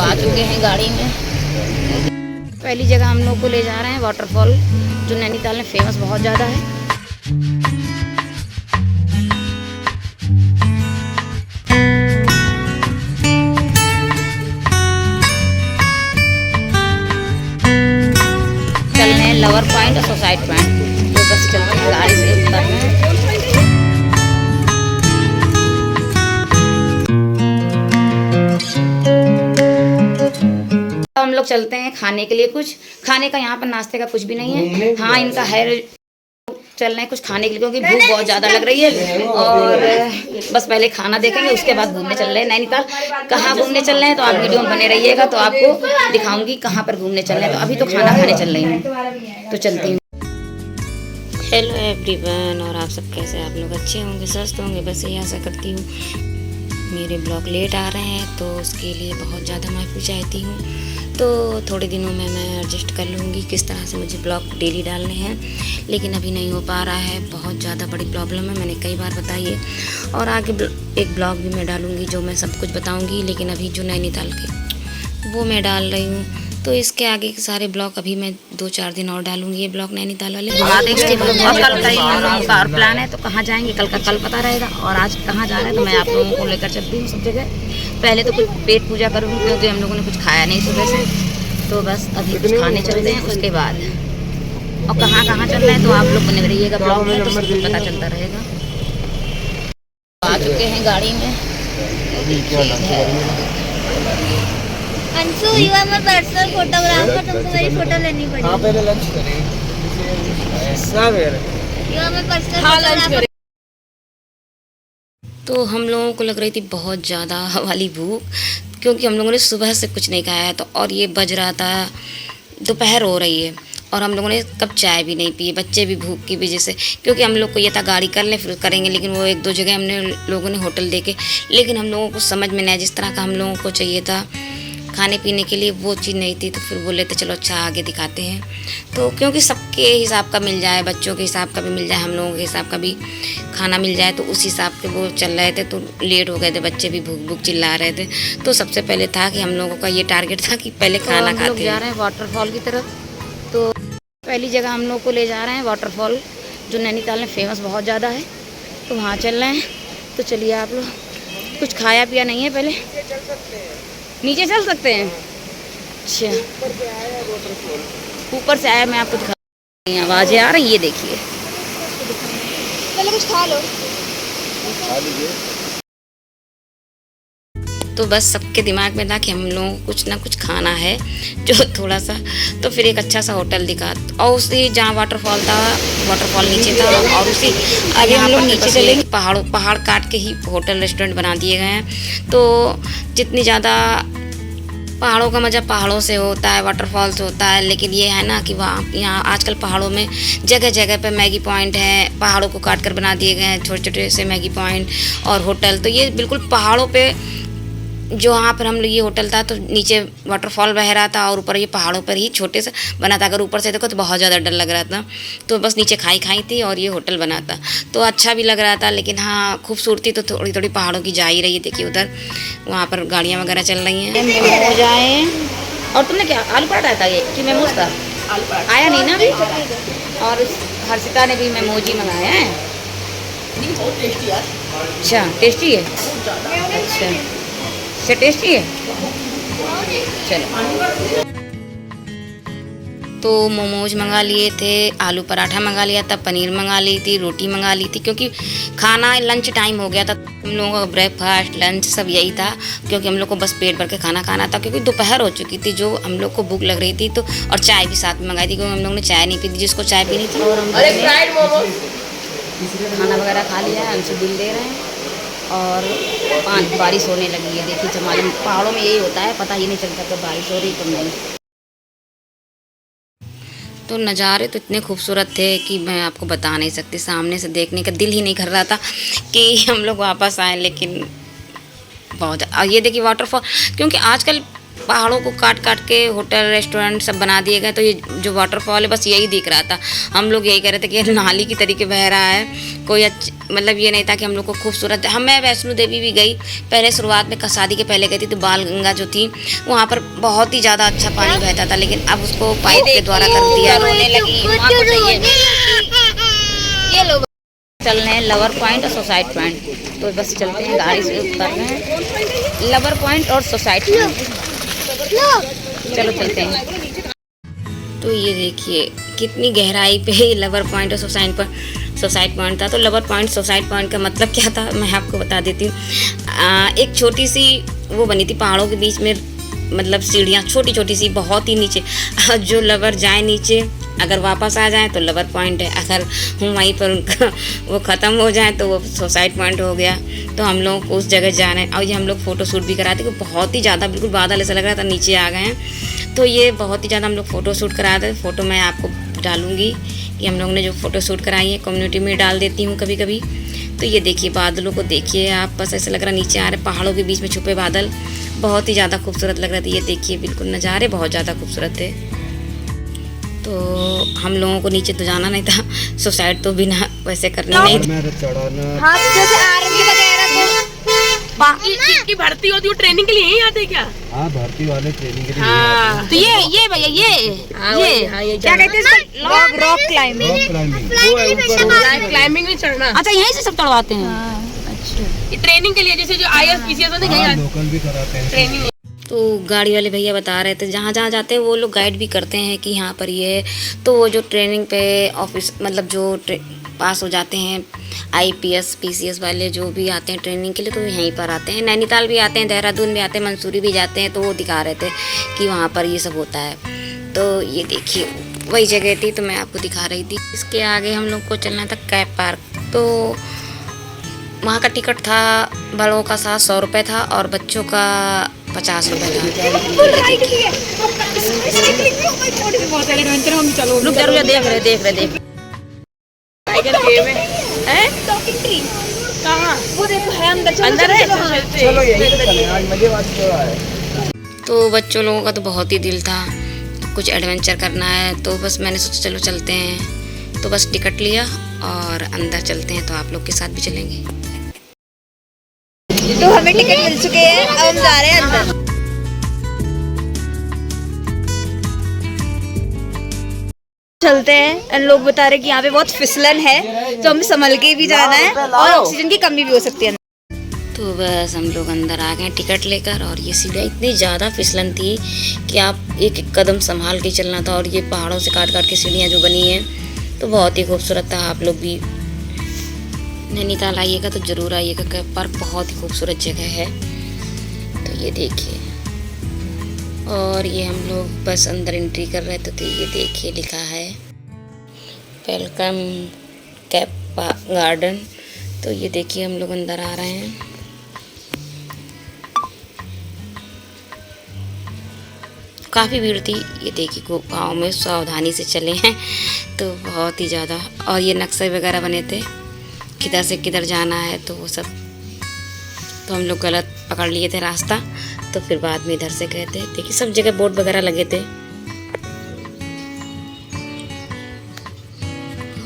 आ चुके हैं गाड़ी में। पहली जगह हम लोग को ले जा रहे हैं वाटरफॉल, जो नैनीताल में फेमस बहुत ज़्यादा है। चल रहे हैं लवर पॉइंट और सुसाइड पॉइंट, तो बस चलते हैं गाड़ी से उतर रहे हैं। हम लोग चलते हैं खाने के लिए। कुछ खाने का यहाँ पर नाश्ते का कुछ भी नहीं है। हाँ, इनका है चल रहे हैं कुछ खाने के लिए, क्योंकि भूख बहुत ज़्यादा लग रही है। और बस पहले खाना देखेंगे, उसके बाद घूमने चल रहे हैं नैनीताल। कहाँ घूमने चल रहे हैं तो आप वीडियो में बने रहिएगा, तो आपको दिखाऊंगी कहाँ पर घूमने चल रहे हैं। तो अभी तो खाना खाने चल रही हूँ, तो चलती हूँ। हेलो एवरीवन, और आप सब कैसे? आप लोग अच्छे होंगे, स्वस्थ होंगे, बस यही आशा करती हूँ। मेरे ब्लॉग लेट आ रहे हैं तो उसके लिए बहुत ज़्यादा माफ़ी चाहती हूँ। तो थोड़े दिनों में मैं एडजस्ट कर लूँगी किस तरह से मुझे ब्लॉग डेली डालने हैं, लेकिन अभी नहीं हो पा रहा है। बहुत ज़्यादा बड़ी प्रॉब्लम है, मैंने कई बार बताई है। और आगे एक ब्लॉग भी मैं डालूँगी जो मैं सब कुछ बताऊँगी, लेकिन अभी जो नैनीताल के वो मैं डाल रही हूँ। तो इसके आगे के सारे ब्लॉग अभी मैं 2-4 दिन और डालूंगी, ये ब्लॉग नैनीताल वाले। उसके बाद कल का हम लोगों का और प्लान है, तो कहाँ जाएंगे कल का कल पता रहेगा। और आज कहाँ जा रहे हैं तो मैं आप लोगों को लेकर चलती हूँ सब जगह। पहले तो कुछ पेट पूजा करूँगी, क्योंकि हम लोगों ने कुछ खाया नहीं सुबह से। तो बस अभी कुछ खाने चलते हैं, उसके बाद और कहाँ कहाँ चल रहे हैं तो आप लोग बने रहिएगा ब्लॉग में, तो सब कुछ पता चलता रहेगा। आ चुके हैं गाड़ी में। Anshu, you are my personal photographer, तुमको मेरी फोटो लेनी पड़ेगी। हाँ, पहले लंच करेंगे। सब यार, you are my personal photographer. तो हम लोगों को लग रही थी बहुत ज़्यादा वाली भूख, क्योंकि हम लोगों ने सुबह से कुछ नहीं खाया है। तो और ये बज रहा था, दोपहर हो रही है, और हम लोगों ने कब चाय भी नहीं पी। बच्चे भी भूख की वजह से, क्योंकि हम लोग को ये था गाड़ी कर लें फिर करेंगे, लेकिन वो 1-2 जगह हमने लोगों ने होटल देखे, लेकिन हम लोगों को समझ में नहीं आया। जिस तरह का हम लोगों को चाहिए था खाने पीने के लिए वो चीज़ नहीं थी। तो फिर बोले तो चलो अच्छा आगे दिखाते हैं। तो क्योंकि सबके हिसाब का मिल जाए, बच्चों के हिसाब का भी मिल जाए, हम लोगों के हिसाब का भी खाना मिल जाए, तो उस हिसाब के वो चल रहे थे। तो लेट हो गए थे, बच्चे भी भूख भूख चिल्ला रहे थे। तो सबसे पहले था कि हम लोगों का ये टारगेट था कि पहले खाना खाते हैं। जा रहे हैं वाटरफॉल की तरफ। तो पहली जगह हम लोग को ले जा रहे हैं वाटरफॉल, जो नैनीताल में फेमस बहुत ज़्यादा है, तो वहाँ चल रहे हैं। तो चलिए, आप लोग कुछ खाया पिया नहीं है, पहले नीचे चल सकते हैं। अच्छा, ऊपर से आया, मैं आपको दिखा रही हूँ। आवाज़ें आ रही, ये देखिए। पहले कुछ खा लो। तो बस सबके दिमाग में था कि हम लोगों को कुछ ना कुछ खाना है, जो थोड़ा सा। तो फिर एक अच्छा सा होटल दिखा, और उसी जहाँ वाटरफॉल था, वाटरफॉल नीचे था, और उसी आगे हम लोग नीचे चलेंगे। पहाड़ काट के ही होटल रेस्टोरेंट बना दिए गए हैं। तो जितनी ज़्यादा पहाड़ों का मज़ा पहाड़ों से होता है, वाटरफॉल से होता है, लेकिन ये है ना कि वहाँ यहाँ आजकल पहाड़ों में जगह जगह पे मैगी पॉइंट है, पहाड़ों को काट कर बना दिए गए हैं छोटे छोटे से मैगी पॉइंट और होटल। तो ये बिल्कुल पहाड़ों पे, जो वहाँ पर हम लोग ये होटल था, तो नीचे वाटरफॉल बह रहा था और ऊपर ये पहाड़ों पर ही छोटे से बना था। अगर ऊपर से देखो तो बहुत ज़्यादा डर लग रहा था। तो बस नीचे खाई थी और ये होटल बना था, तो अच्छा भी लग रहा था। लेकिन हाँ, खूबसूरती तो थोड़ी थोड़ी पहाड़ों की जा ही रही है। देखिए उधर वहाँ पर गाड़ियाँ वगैरह चल रही हैं। मोमोज आए। और तुमने क्या आलू पराठा था ये कि मोमोज था? आया नहीं ना अभी। और हर्षिता ने भी मोमोज ही मंगाया है। अच्छा, टेस्टी है। अच्छा, से टेस्टी है। चलो, तो मोमोज मंगा लिए थे, आलू पराठा मंगा लिया था, पनीर मंगा ली थी, रोटी मंगा ली थी, क्योंकि खाना लंच टाइम हो गया था। हम लोगों का ब्रेकफास्ट लंच सब यही था, क्योंकि हम लोग को बस पेट भर के खाना खाना था, क्योंकि दोपहर हो चुकी थी, जो हम लोग को भूख लग रही थी। तो और चाय भी साथ में मंगाई थी, क्योंकि हम लोग ने चाय नहीं पी थी, जिसको चाय पीनी थी। और हम खाना वगैरह खा लिया है, हमसे बिल दे रहे हैं। और बारिश होने लगी है। देखिए, जमाली पहाड़ों में यही होता है, पता ही नहीं चलता कब बारिश हो रही कब नहीं। तो नज़ारे तो इतने खूबसूरत थे कि मैं आपको बता नहीं सकती। सामने से देखने का दिल ही नहीं कर रहा था कि हम लोग वापस आएँ, लेकिन बहुत। और ये देखिए वाटरफॉल, क्योंकि आजकल पहाड़ों को काट काट के होटल रेस्टोरेंट सब बना दिए गए। तो ये जो वाटरफॉल है बस यही दिख रहा था। हम लोग यही कह रहे थे कि ये नाली की तरीके बह रहा है, कोई मतलब ये नहीं था कि हम लोग को खूबसूरत। मैं वैष्णो देवी भी गई पहले, शुरुआत में शादी के पहले गई थी, तो बाल गंगा जो थी वहाँ पर बहुत ही ज़्यादा अच्छा पानी बहता था, लेकिन अब उसको पाइप के द्वारा कर दिया। रोने लगी, माँ को चाहिए। ये लोग चल रहे हैं लवर पॉइंट और सोसाइट पॉइंट, तो बस चलते हैं, गाड़ी से उतर रहे हैं लवर पॉइंट और सोसाइट पॉइंट। चलो चलते हैं। तो ये देखिए कितनी गहराई पे लवर पॉइंट और सोसाइट पॉइंट था। तो लवर पॉइंट सोसाइट पॉइंट का मतलब क्या था मैं आपको बता देती हूँ। एक छोटी सी वो बनी थी पहाड़ों के बीच में, मतलब सीढ़ियाँ छोटी छोटी सी, बहुत ही नीचे। जो लवर जाए नीचे, अगर वापस आ जाए तो लवर पॉइंट है, अगर वहीं पर उनका वो ख़त्म हो जाए तो वो सोसाइट पॉइंट हो गया। तो हम लोग उस जगह जाना है। और ये हम लोग फ़ोटो शूट भी कराते, क्योंकि बहुत ही ज़्यादा बिल्कुल बादल ऐसा लग रहा था नीचे आ गए हैं। तो ये बहुत ही ज़्यादा हम लोग फ़ोटो शूट करा थे। फ़ोटो मैं आपको डालूँगी कि हम लोग ने जो फ़ोटो शूट कराई है, कम्युनिटी में डाल देती हूँ कभी कभी। तो ये देखिए बादलों को देखिए आप, बस ऐसा लग रहा नीचे आ रहे, पहाड़ों के बीच में छुपे बादल, बहुत ही ज़्यादा खूबसूरत लग रहे थे। ये देखिए बिल्कुल नज़ारे बहुत ज़्यादा खूबसूरत थे। तो हम लोगों को नीचे तो जाना नहीं था, सुसाइड तो बिना वैसे करनी नहीं थी। हाँ, जैसे आर्मी वगैरह की भर्ती होती है, ट्रेनिंग के लिए यहीं आते क्या? हाँ, भर्ती वाले ट्रेनिंग के लिए हाँ। तो ये भैया ये क्या कहते हैं इसको? Rock climbing. क्लाइंबिंग में चढ़ना। अच्छा यहीं से सब चढ़वाते हैं। ये ट्रेनिंग के लिए, जैसे जो IAS PCS होते हैं लोकल भी कराते हैं ट्रेनिंग। तो गाड़ी वाले भैया बता रहे थे जहाँ जहाँ जाते हैं वो लोग गाइड भी करते हैं कि यहाँ पर ये है। तो वो जो ट्रेनिंग पे ऑफिस मतलब जो पास हो जाते हैं IPS PCS वाले जो भी आते हैं ट्रेनिंग के लिए, तो यहीं पर आते हैं। नैनीताल भी आते हैं, देहरादून भी आते हैं, मंसूरी भी जाते हैं। तो वो दिखा रहे थे कि वहाँ पर ये सब होता है। तो ये देखिए वही जगह थी, तो मैं आपको दिखा रही थी। इसके आगे हम लोग को चलना था कैप पार्क। तो वहाँ का टिकट था बड़ों का 100 रुपये था और बच्चों का 50 रुपये था। रुक जा देख रहे कहाँ? वो देखो है अंदर है। चलो यही चले आज मजेदार है। तो बच्चों लोगों का तो बहुत ही दिल था कुछ एडवेंचर करना है, तो बस मैंने सोचा चलो चलते हैं। तो बस टिकट लिया और अंदर चलते हैं, तो आप लोग के साथ भी चलेंगे। तो हमें टिकट मिल चुके हैं, अब हम जा रहे हैं अंदर। चलते हैं। और लोग बता रहे कि यहाँ पे बहुत फिसलन है, तो हमें संभल के भी जाना है और ऑक्सीजन की कमी भी हो सकती है। तो बस हम लोग अंदर आ गए टिकट लेकर। और ये सीढ़ियाँ इतनी ज़्यादा फिसलन थी कि आप एक एक कदम संभाल के चलना था। और ये पहाड़ों से काट काट के सीढ़ियाँ जो बनी हैं, तो बहुत ही खूबसूरत था। आप लोग भी नैनीताल आइएगा तो ज़रूर आइएगा, कैप पार्क बहुत ही खूबसूरत जगह है। तो ये देखिए, और ये हम लोग बस अंदर एंट्री कर रहे थे। तो ये देखिए लिखा है वेलकम कैप गार्डन। तो ये देखिए हम लोग अंदर आ रहे हैं। काफ़ी भीड़ थी, ये देखिए गुफाओं में सावधानी से चले हैं, तो बहुत ही ज़्यादा। और ये नक्शे वगैरह बने थे किधर से किधर जाना है, तो वो सब। तो हम लोग गलत पकड़ लिए थे रास्ता, तो फिर बाद में इधर से गए थे। देखिए सब जगह बोर्ड वगैरह लगे थे।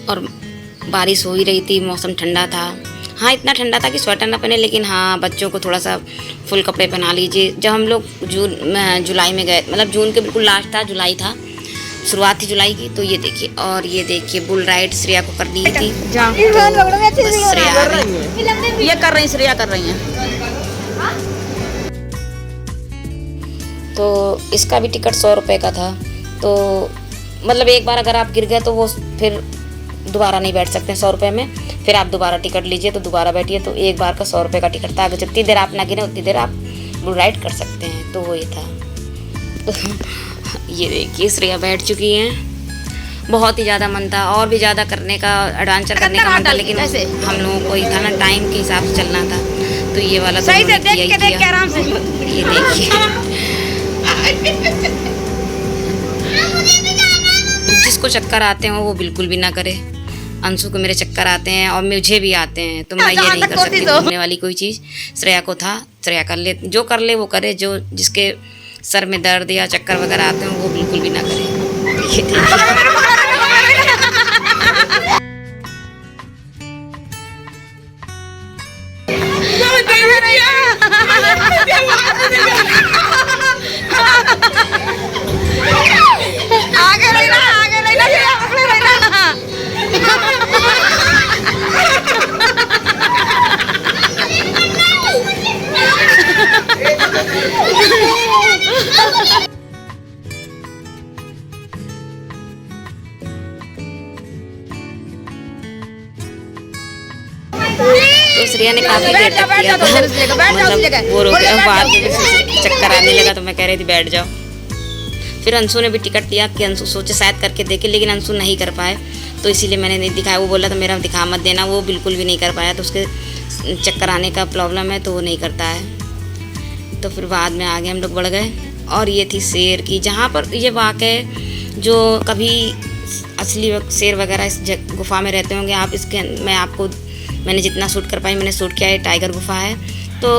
और बारिश हो ही रही थी, मौसम ठंडा था। हाँ इतना ठंडा था कि स्वेटर ना पहने, लेकिन हाँ बच्चों को थोड़ा सा फुल कपड़े पहना लीजिए। जब हम लोग जुलाई में गए, मतलब जून के बिल्कुल लास्ट था, जुलाई था, शुरुआत थी जुलाई की। तो ये देखिए, और ये देखिए बुल राइड श्रेया को कर ली थी। श्रेया कर रही हैं। तो इसका भी टिकट 100 रुपये का था। तो मतलब एक बार अगर आप गिर गए तो वो फिर दोबारा नहीं बैठ सकते 100 रुपये में। फिर आप दोबारा टिकट लीजिए तो दोबारा बैठिए। तो एक बार का 100 रुपये का टिकट था। अगर जितनी देर आप ना गिरे उतनी देर आप बुल राइड कर सकते हैं। तो वो ये था। तो ये देखिए श्रेया बैठ चुकी हैं। बहुत ही ज़्यादा मन था और भी ज़्यादा करने का, एडवेंचर करने का मन था, लेकिन हम लोगों को ही था ना, टाइम के हिसाब से चलना था। तो ये वाला तो सही से देख के आराम से। ये देखिए जिसको चक्कर आते हैं वो बिल्कुल भी ना करे। अंशु को मेरे चक्कर आते हैं और मुझे भी आते हैं, तो मैं ये नहीं कर सकती। घूमने वाली कोई चीज़ श्रेया को था, श्रेया कर ले, जो कर ले वो करे, जो जिसके सर में दर्द या चक्कर वगैरह आते हैं वो बिल्कुल भी ना करें। ठीक है। तो श्रेया ने काफी देर तक किया था, मतलब वो रोके। अब बाद में चक्कर आने लगा तो मैं कह रही थी बैठ जाओ। फिर अंशु ने भी टिकट लिया कि अंशु सोचे शायद करके देखे, लेकिन अंशु नहीं कर पाए तो इसीलिए मैंने नहीं दिखाया। वो बोला था मेरा दिखा मत देना, वो बिल्कुल भी नहीं कर पाया। तो उसके चक्कर आने का प्रॉब्लम है तो वो नहीं करता है। तो फिर बाद में आगे हम लोग बढ़ गए और ये थी शेर की, जहाँ पर ये वाक़ई जो कभी असली शेर वगैरह इस गुफा में रहते होंगे आप, इसके मैंने जितना शूट कर पाई मैंने शूट किया है। टाइगर गुफा है तो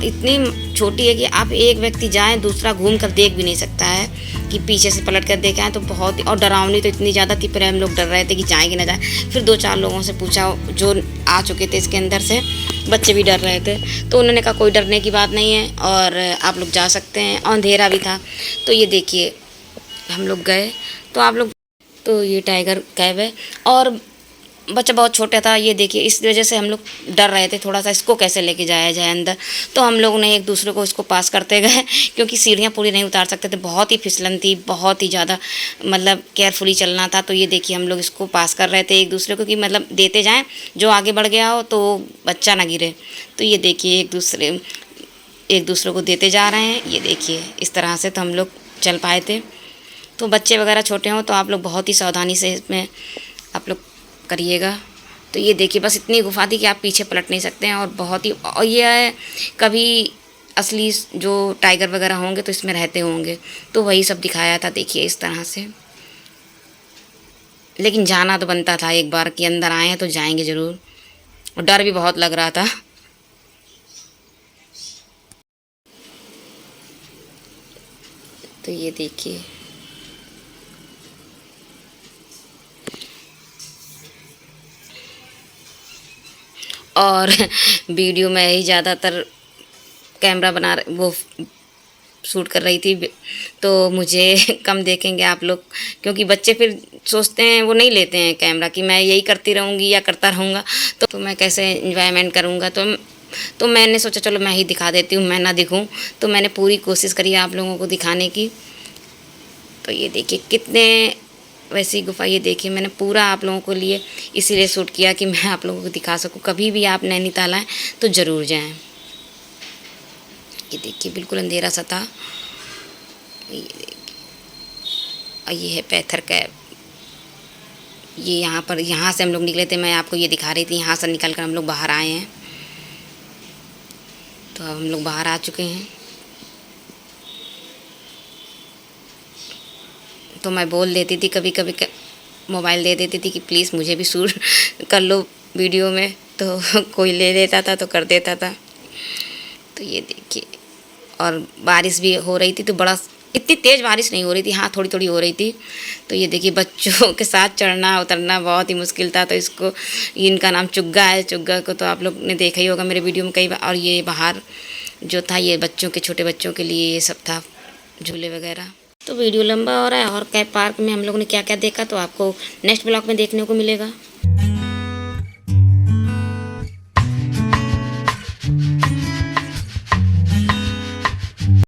इतनी छोटी है कि आप एक व्यक्ति जाए दूसरा घूम कर देख भी नहीं सकता है कि पीछे से पलट कर देखें आए। तो बहुत ही और डरावनी तो इतनी ज़्यादा थी, फिर हम लोग डर रहे थे कि जाएँ कि ना जाए। फिर 2-4 लोगों से पूछा जो आ चुके थे इसके अंदर से, बच्चे भी डर रहे थे तो उन्होंने कहा कोई डरने की बात नहीं है और आप लोग जा सकते हैं। और अंधेरा भी था। तो ये देखिए हम लोग गए तो आप लोग, तो ये टाइगर कैब है और बच्चा बहुत छोटा था। ये देखिए इस वजह से हम लोग डर रहे थे थोड़ा सा, इसको कैसे लेके जाया जाए अंदर। तो हम लोग ने एक दूसरे को इसको पास करते गए क्योंकि सीढ़ियाँ पूरी नहीं उतार सकते थे, बहुत ही फिसलन थी, बहुत ही ज़्यादा मतलब केयरफुली चलना था। तो ये देखिए हम लोग इसको पास कर रहे थे एक दूसरे को कि मतलब देते जाएं, जो आगे बढ़ गया हो तो बच्चा ना गिरे। तो ये देखिए एक दूसरे को देते जा रहे हैं। ये देखिए इस तरह से तो हम लोग चल पाए थे। तो बच्चे वगैरह छोटे हों तो आप लोग बहुत ही सावधानी से इसमें आप लोग करिएगा। तो ये देखिए बस इतनी गुफा थी कि आप पीछे पलट नहीं सकते हैं और बहुत ही, और ये है कभी असली जो टाइगर वगैरह होंगे तो इसमें रहते होंगे तो वही सब दिखाया था। देखिए इस तरह से, लेकिन जाना तो बनता था एक बार कि अंदर आए हैं तो जाएंगे ज़रूर, और डर भी बहुत लग रहा था। तो ये देखिए और वीडियो में ही ज़्यादातर कैमरा वो शूट कर रही थी तो मुझे कम देखेंगे आप लोग, क्योंकि बच्चे फिर सोचते हैं वो नहीं लेते हैं कैमरा कि मैं यही करती रहूँगी या करता रहूँगा तो मैं कैसे एंजॉयमेंट करूँगा। तो मैंने सोचा चलो मैं ही दिखा देती हूँ, मैं ना दिखूँ। तो मैंने पूरी कोशिश करी आप लोगों को दिखाने की। तो ये देखिए कितने वैसी गुफा, ये देखिए मैंने पूरा आप लोगों को लिए इसीलिए शूट किया कि मैं आप लोगों को दिखा सकूं। कभी भी आप नैनीताल आएँ तो ज़रूर जाएं। ये देखिए बिल्कुल अंधेरा सा था। ये देखिए और ये है पैथर कैब। ये यहाँ से हम लोग निकले थे, मैं आपको ये दिखा रही थी। यहाँ से निकल कर हम लोग बाहर आए हैं। तो अब हम लोग बाहर आ चुके हैं। तो मैं बोल देती थी कभी कभी, मोबाइल दे देती थी कि प्लीज़ मुझे भी शूट कर लो वीडियो में, तो कोई ले लेता था तो कर देता था। तो ये देखिए और बारिश भी हो रही थी तो इतनी तेज़ बारिश नहीं हो रही थी, हाँ थोड़ी थोड़ी हो रही थी। तो ये देखिए बच्चों के साथ चढ़ना उतरना बहुत ही मुश्किल था। तो इनका नाम चुग्गा है। चुग्गा को तो आप लोग ने देखा ही होगा मेरे वीडियो में कई बार। और ये बाहर जो था ये छोटे बच्चों के लिए ये सब था, झूले वगैरह। तो वीडियो लंबा हो रहा है और कैब पार्क में हम लोगों ने क्या क्या देखा तो आपको नेक्स्ट ब्लॉग में देखने को मिलेगा।